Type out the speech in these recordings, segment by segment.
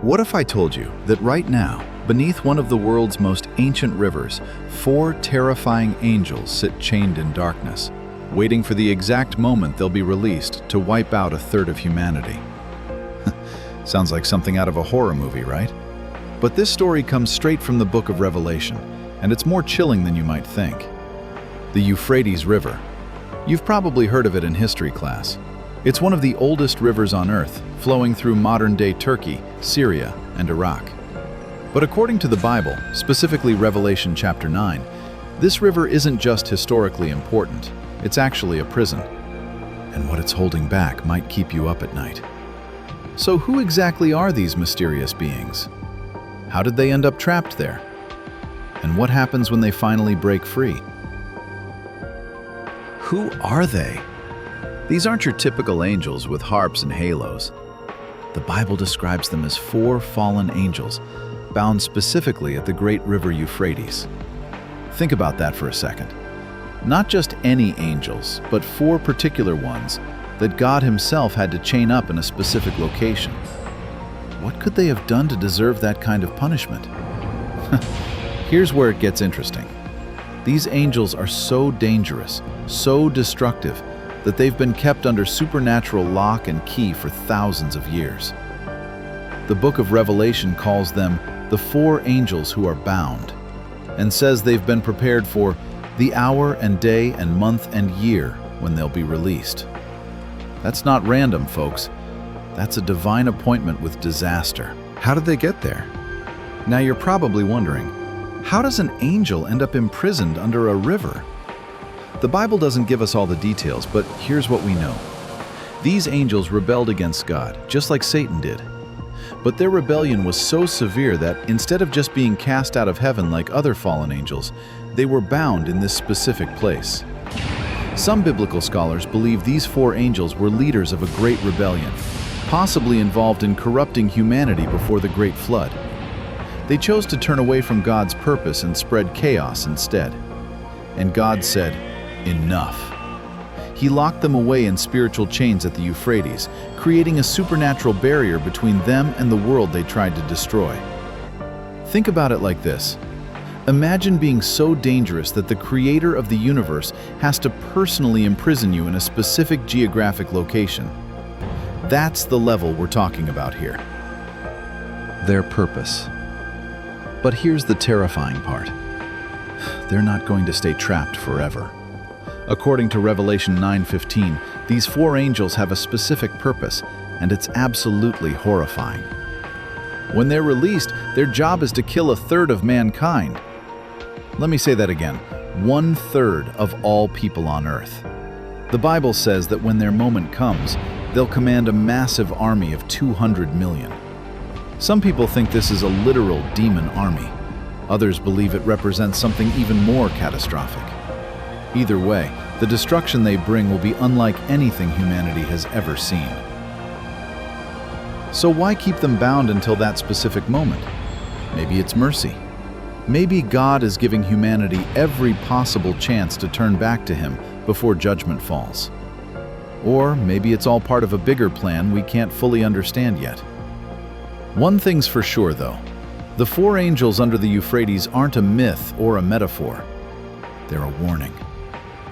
What if I told you that right now, beneath one of the world's most ancient rivers, 4 terrifying angels sit chained in darkness, waiting for the exact moment they'll be released to wipe out a third of humanity? Sounds like something out of a horror movie, right? But this story comes straight from the Book of Revelation, and it's more chilling than you might think. The Euphrates River. You've probably heard of it in history class. It's one of the oldest rivers on Earth, flowing through modern-day Turkey, Syria, and Iraq. But according to the Bible, specifically Revelation chapter 9, this river isn't just historically important, it's actually a prison. And what it's holding back might keep you up at night. So who exactly are these mysterious beings? How did they end up trapped there? And what happens when they finally break free? Who are they? These aren't your typical angels with harps and halos. The Bible describes them as 4 fallen angels, bound specifically at the great river Euphrates. Think about that for a second. Not just any angels, but 4 particular ones that God Himself had to chain up in a specific location. What could they have done to deserve that kind of punishment? Here's where it gets interesting. These angels are so dangerous, so destructive, that they've been kept under supernatural lock and key for thousands of years. The Book of Revelation calls them the 4 angels who are bound, and says they've been prepared for the hour and day and month and year when they'll be released. That's not random, folks. That's a divine appointment with disaster. How did they get there? Now you're probably wondering, how does an angel end up imprisoned under a river? The Bible doesn't give us all the details, but here's what we know. These angels rebelled against God, just like Satan did. But their rebellion was so severe that instead of just being cast out of heaven like other fallen angels, they were bound in this specific place. Some biblical scholars believe these 4 angels were leaders of a great rebellion, possibly involved in corrupting humanity before the Great Flood. They chose to turn away from God's purpose and spread chaos instead. And God said, "Enough." He locked them away in spiritual chains at the Euphrates, creating a supernatural barrier between them and the world they tried to destroy. Think about it like this. Imagine being so dangerous that the creator of the universe has to personally imprison you in a specific geographic location. That's the level we're talking about here. Their purpose. But here's the terrifying part. They're not going to stay trapped forever. According to Revelation 9:15, these 4 angels have a specific purpose, and it's absolutely horrifying. When they're released, their job is to kill a third of mankind. Let me say that again, 1/3 of all people on Earth. The Bible says that when their moment comes, they'll command a massive army of 200 million. Some people think this is a literal demon army. Others believe it represents something even more catastrophic. Either way, the destruction they bring will be unlike anything humanity has ever seen. So why keep them bound until that specific moment? Maybe it's mercy. Maybe God is giving humanity every possible chance to turn back to Him before judgment falls. Or maybe it's all part of a bigger plan we can't fully understand yet. One thing's for sure, though. The 4 angels under the Euphrates aren't a myth or a metaphor. They're a warning.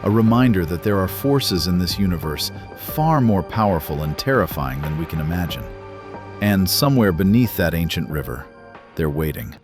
A reminder that there are forces in this universe far more powerful and terrifying than we can imagine. And somewhere beneath that ancient river, they're waiting.